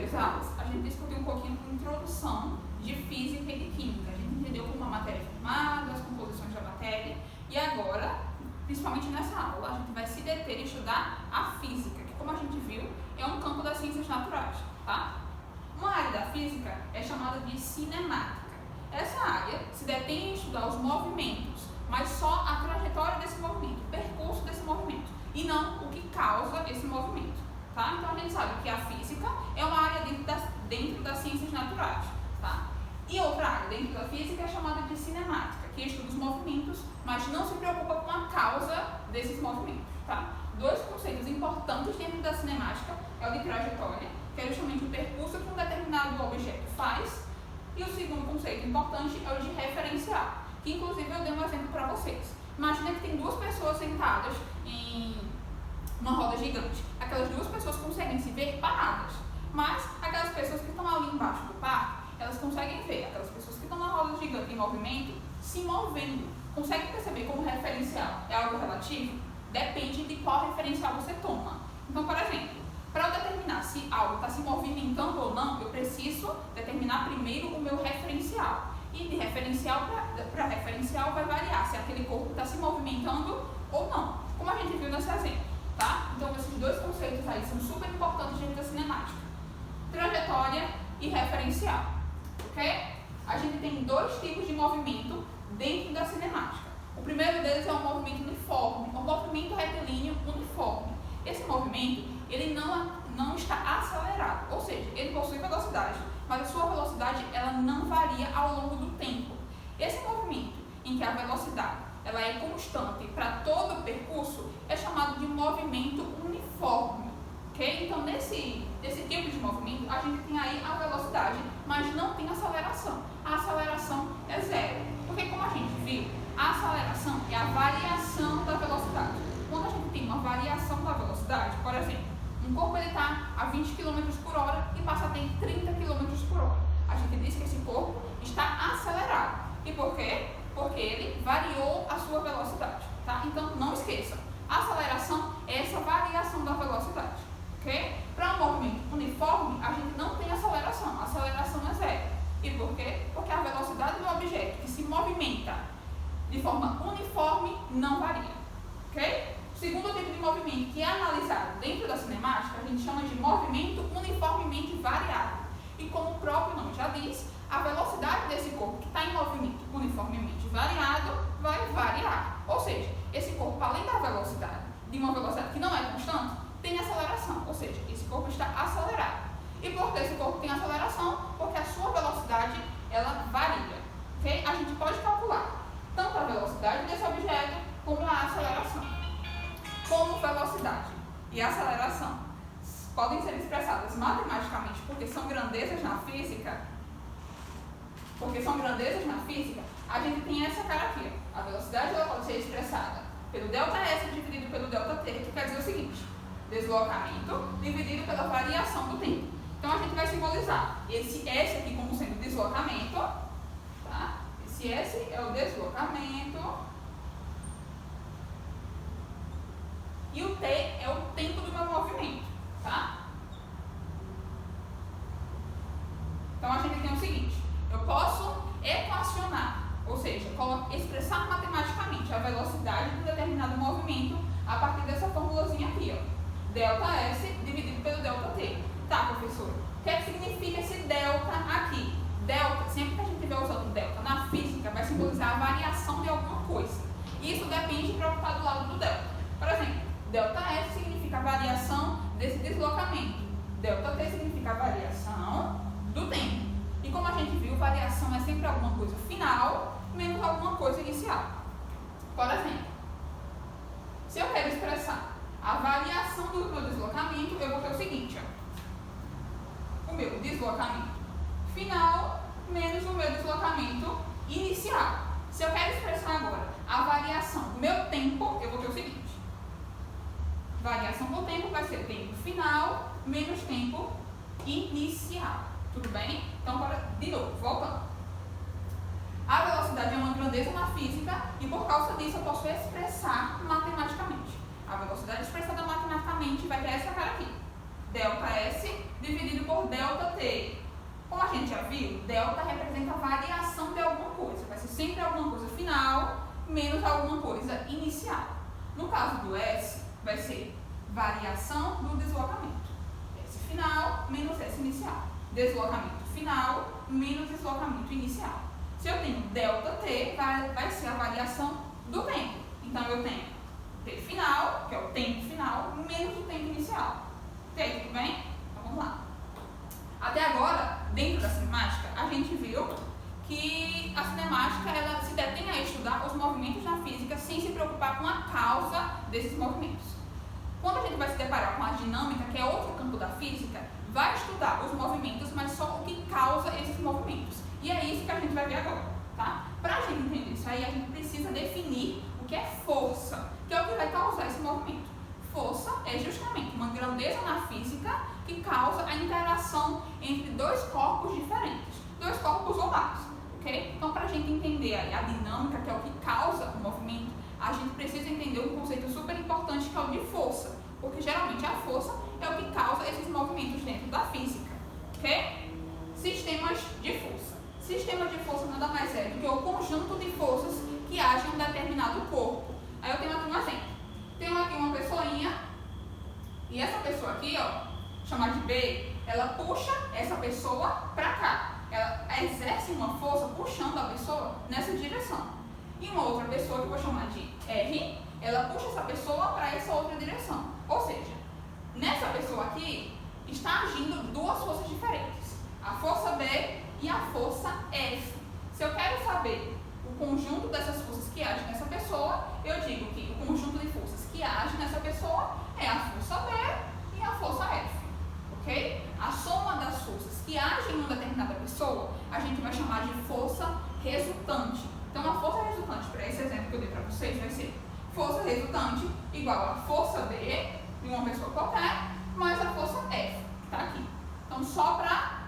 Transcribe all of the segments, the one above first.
anteriores aulas, a gente discutiu um pouquinho de introdução de física e de química. A gente entendeu como a matéria é formada, as composições da matéria, e agora, principalmente nessa aula, a gente vai se deter e estudar a física, que, como a gente viu, é um campo das ciências naturais, tá? Uma área da física é chamada de cinemática. Essa área se detém em estudar os movimentos, mas só a trajetória desse movimento, o percurso desse movimento, e não o que causa esse movimento, tá? Então a gente sabe que a física é uma área dentro das ciências naturais, tá? E outra área dentro da física é chamada de cinemática, que estuda os movimentos, mas não se preocupa com a causa desses movimentos, tá? Dois conceitos importantes dentro da cinemática é o de trajetória, que é justamente o percurso que um determinado objeto faz, e o segundo conceito importante é o de referencial, que inclusive eu dei um exemplo para vocês. Imagina que tem duas pessoas sentadas em uma roda gigante. Aquelas duas pessoas conseguem se ver paradas, mas aquelas pessoas que estão ali embaixo do parque, elas conseguem ver aquelas pessoas que estão na roda gigante em movimento se movendo. Conseguem perceber como referencial é algo relativo? Depende de qual referencial você toma. Então, por exemplo, para eu determinar se algo está se movimentando ou não, eu preciso determinar primeiro o meu referencial. E de referencial para referencial vai variar se aquele corpo está se movimentando ou não, como a gente viu nesse exemplo, tá? Então, esses dois conceitos aí são super importantes dentro da cinemática: trajetória e referencial, ok? A gente tem dois tipos de movimento dentro da cinemática. O primeiro deles é um movimento uniforme, um movimento retilíneo uniforme. Esse movimento, ele não está acelerado, ou seja, ele possui velocidade, mas a sua velocidade ela não varia ao longo do tempo. Esse movimento, em que a velocidade ela é constante para todo o percurso, é chamado de movimento uniforme, ok? Então, nesse tipo de movimento, a gente tem aí a velocidade, mas não tem aceleração. A aceleração é zero, porque como a gente viu, a aceleração é a variação da velocidade. Quando a gente tem uma variação da velocidade, por exemplo, um corpo está a 20 km por hora e passa a ter 30 km por hora. A gente diz que esse corpo está acelerado. E por quê? Porque ele variou a sua velocidade, tá? Então, não esqueça, a aceleração é essa variação da velocidade, ok? Para um movimento uniforme, a gente não tem aceleração. A aceleração é zero. E por quê? Porque a velocidade do objeto que se movimenta de forma uniforme não varia, ok? O segundo tipo de movimento que é analisado dentro da cinemática, a gente chama de movimento uniformemente variável. E como o próprio nome já diz, a velocidade desse corpo que está em movimento uniformemente variado vai variar. Ou seja, esse corpo, além da velocidade, de uma velocidade que não é constante, tem aceleração. Ou seja, esse corpo está acelerado. E por que esse corpo tem aceleração? Porque a sua velocidade, ela varia. Okay? A gente pode calcular tanto a velocidade desse objeto como a aceleração. Como velocidade e aceleração podem ser expressadas matematicamente porque são grandezas na física, a gente tem essa cara aqui. A velocidade ela pode ser expressada pelo ΔS dividido pelo ΔT, que quer dizer o seguinte: deslocamento dividido pela variação do tempo. Então a gente vai simbolizar esse S aqui como sendo deslocamento, tá? Esse S é o deslocamento. E o T é o tempo do meu movimento, tá? Então, a gente tem o seguinte: eu posso equacionar, ou seja, expressar matematicamente a velocidade de um determinado movimento a partir dessa formulazinha aqui, ó. ΔS dividido pelo ΔT. Tá, professor? O que é que significa esse delta aqui? Delta, sempre que a gente estiver usando delta na física, vai simbolizar a variação de alguma coisa. Isso depende para o que está do lado do delta. Por exemplo, ΔS significa a variação desse deslocamento. ΔT significa a variação do tempo. E como a gente viu, variação é sempre alguma coisa final menos alguma coisa inicial. Por exemplo, se eu quero expressar a variação do meu deslocamento, eu vou ter o seguinte, ó. O meu deslocamento final menos o meu deslocamento inicial. Se eu quero expressar agora a variação do meu tempo, eu vou ter o seguinte: variação do tempo vai ser tempo final menos tempo inicial. Tudo bem? Então, de novo, voltando. A velocidade é uma grandeza na física e por causa disso eu posso expressar matematicamente. A velocidade expressada matematicamente vai ter essa cara aqui: ΔS dividido por ΔT. Como a gente já viu, delta representa a variação de alguma coisa. Vai ser sempre alguma coisa final menos alguma coisa inicial. No caso do S, vai ser variação do deslocamento. S final menos S inicial. Deslocamento final menos deslocamento inicial. Se eu tenho ΔT, vai ser a variação do tempo. Então, eu tenho T final, que é o tempo final, menos o tempo inicial. Ok, tudo bem? Então, vamos lá. Até agora, dentro da cinemática, a gente viu que a cinemática ela se detém a estudar os movimentos na física sem se preocupar com a causa desses movimentos. Quando a gente vai se deparar com a dinâmica, que é outro campo da física, vai estudar os movimentos, mas só o que causa esses movimentos. E é isso que a gente vai ver agora, tá? Para a gente entender isso aí, a gente precisa definir o que é força, que é o que vai causar esse movimento. Força é justamente uma grandeza na física que causa a interação entre dois corpos diferentes, dois corpos ou mais, ok? Então, para a gente entender aí a dinâmica, que é o que causa o movimento, a gente precisa entender um conceito super importante que é o de força, porque geralmente a força é o que causa esses movimentos dentro da física, ok? Sistemas de força. Sistema de força nada mais é do que o conjunto de forças que agem em um determinado corpo. Aí eu tenho aqui um exemplo. Tenho aqui uma pessoinha, e essa pessoa aqui, ó, chamada de B, ela puxa essa pessoa para cá. Ela exerce uma força puxando a pessoa nessa direção. E uma outra pessoa, que eu vou chamar de R, ela puxa essa pessoa para essa outra direção. Ou seja, nessa pessoa aqui, está agindo duas forças diferentes. A força B e a força F. Se eu quero saber o conjunto dessas forças que agem nessa pessoa, eu digo que o conjunto de forças que agem nessa pessoa é a força B e a força F. Ok? A soma das forças que agem em uma determinada pessoa, a gente vai chamar de força resultante. Então, a força resultante, para esse exemplo que eu dei para vocês, vai ser força resultante igual a força B de uma pessoa qualquer, mais a força F, que está aqui. Então, só para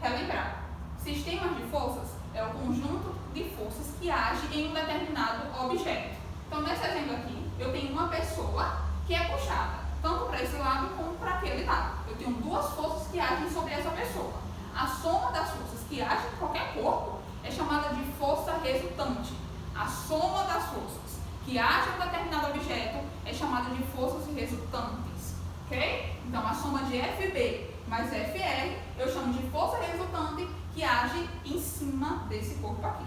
relembrar, sistemas de forças é o conjunto de forças que agem em um determinado objeto. Então, nesse exemplo aqui, eu tenho uma pessoa que é puxada, tanto para esse lado como para aquele lado. Eu tenho duas forças que agem sobre essa pessoa. A soma das forças que agem em qualquer corpo é chamada de força resultante. A soma das forças que agem em um determinado objeto é chamada de forças resultantes. Ok? Então, a soma de FB mais FR eu chamo de força resultante que age em cima desse corpo aqui.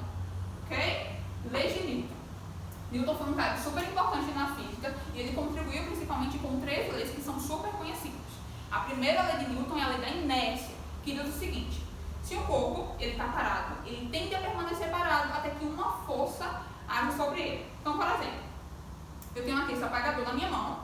Ok? Leis de Newton. Newton foi um cara super importante na física e ele contribuiu principalmente com 3 leis que são super conhecidas. A primeira lei de Newton é a lei da inércia, que diz o seguinte: se o corpo está parado, ele tende a permanecer parado até que uma força age sobre ele. Então, por exemplo, eu tenho aqui esse apagador na minha mão,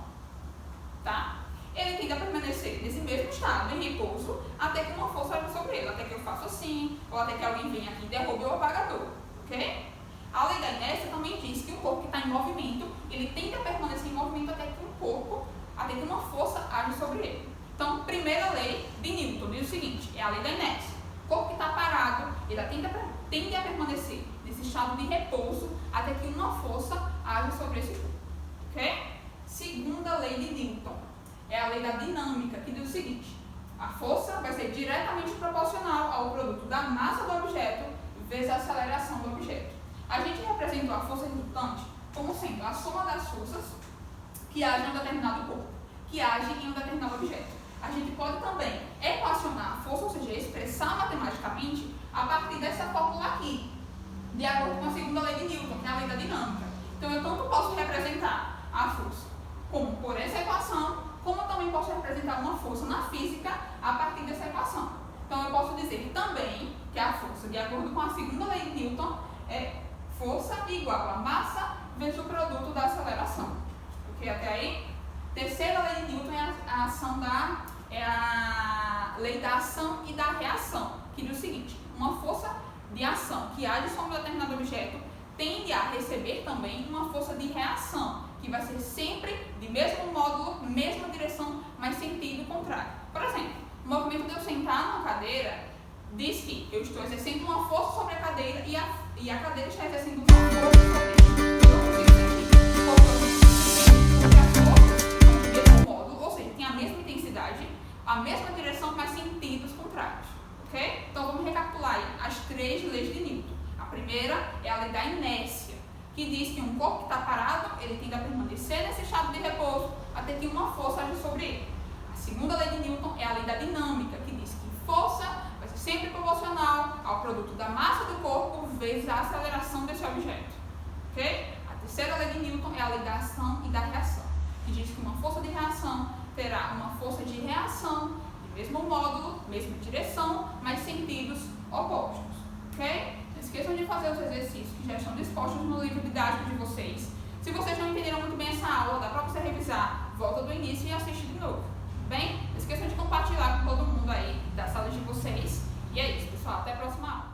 tá? Ele tende a permanecer nesse mesmo estado, em repouso, até que uma força age sobre ele, até que eu faço assim, ou até que alguém venha aqui e derrube o apagador, ok? A lei da inércia também diz que o corpo que está em movimento, ele tende a permanecer em movimento até que uma força age sobre ele. Então, primeira lei de Newton diz o seguinte, é a lei da inércia. O corpo que está parado, ele tende a permanecer nesse estado de repouso até que uma força age sobre esse corpo, ok? Segunda lei de Newton é a lei da dinâmica, que diz o seguinte: a força vai ser diretamente proporcional ao produto da massa do objeto vezes a aceleração do objeto. A gente representou a força resultante como sendo a soma das forças que agem em um determinado corpo, que agem em um determinado objeto. A gente pode também equacionar a força, ou seja, expressar matematicamente a partir dessa fórmula aqui, de acordo com a segunda lei de Newton, que é a lei da dinâmica. Então, eu tanto posso representar a força como por essa equação, como também posso representar uma força na física a partir dessa equação. Então, eu posso dizer também que a força, de acordo com a segunda lei de Newton, é força igual a massa vezes o produto da aceleração. Ok? Até aí? Terceira lei de Newton é a lei da ação e da reação, que diz o seguinte: uma força de ação que age sobre um determinado objeto tende a receber também uma força de reação, que vai ser sempre de mesmo módulo, mesma direção, mas sentido contrário. Por exemplo, o movimento de eu sentar numa cadeira diz que eu estou exercendo uma força sobre a cadeira e a cadeira está exercendo uma força sobre mim. Eu não consigo sentir porque a força é do mesmo módulo, ou seja, tem a mesma intensidade, a mesma direção, mas sentidos contrários. ok? Então vamos recapitular aí as 3 leis de Newton. A primeira é a lei da inércia, que diz que um corpo que está parado, ele tende a permanecer nesse estado de repouso até que uma força age sobre ele. A segunda lei de Newton é a lei da dinâmica, que diz que força vai ser sempre proporcional ao produto da massa do corpo vezes a aceleração desse objeto, ok? A terceira lei de Newton é a lei da ação e da reação, que diz que uma força de reação terá uma força de reação de mesmo módulo, mesma direção, mas sentidos opostos, ok? Não esqueçam de fazer os exercícios que já estão dispostos no livro didático de vocês. Se vocês não entenderam muito bem essa aula, dá para você revisar, volta do início e assiste de novo, bem? Não esqueçam de compartilhar com todo mundo aí das salas de vocês. E é isso, pessoal. Até a próxima aula.